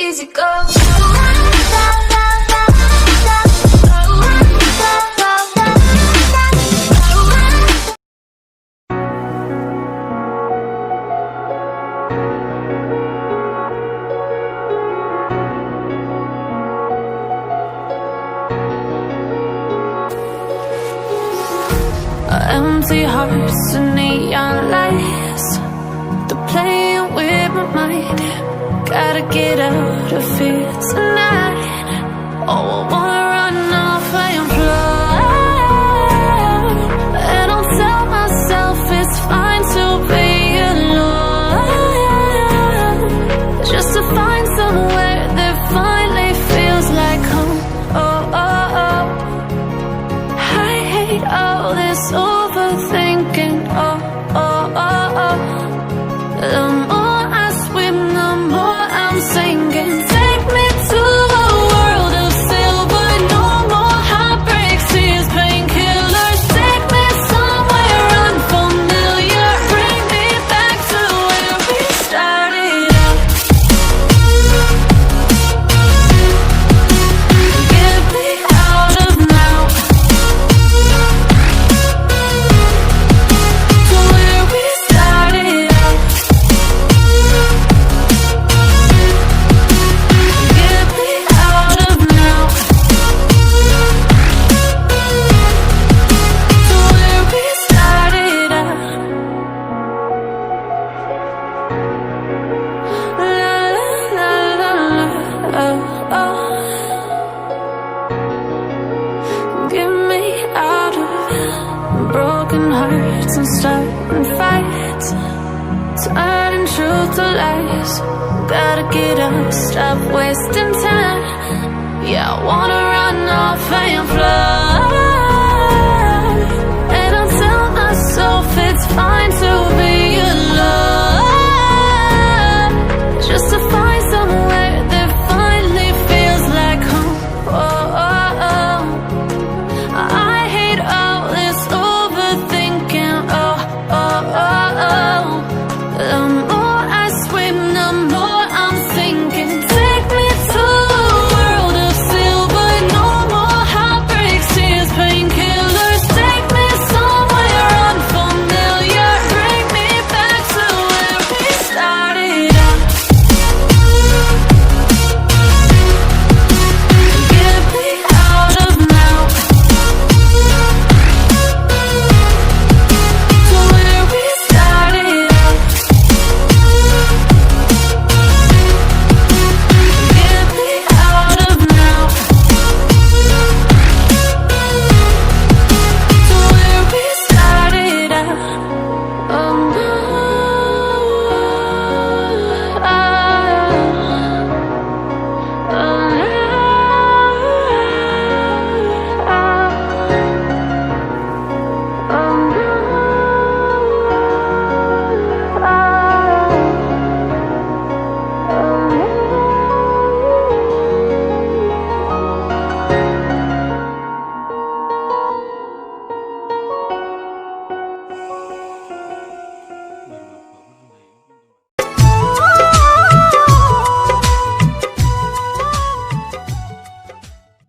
easy go. Empty hearts and neon lights, they're playing with my mind. Gotta get out of here tonight. Oh, I wanna run off and fly, and I'll tell myself it's fine to be alone, just to find somewhere that finally feels like home. Oh, oh, oh. I hate all this overthinking. Oh, oh, oh, oh. The more I swim, the more I'm sinking. Take me to a world of silver. No more heartbreaks, tears, painkillers. Take me somewhere unfamiliar. Bring me back to where we started out. Get me out of now, to where we started out. Get me out of now, to where we started out. La la la la, oh, oh. Get me out of broken hearts and starting fights, turning truth to lies. Gotta get up, stop wasting time. Yeah, I wanna run off and fly.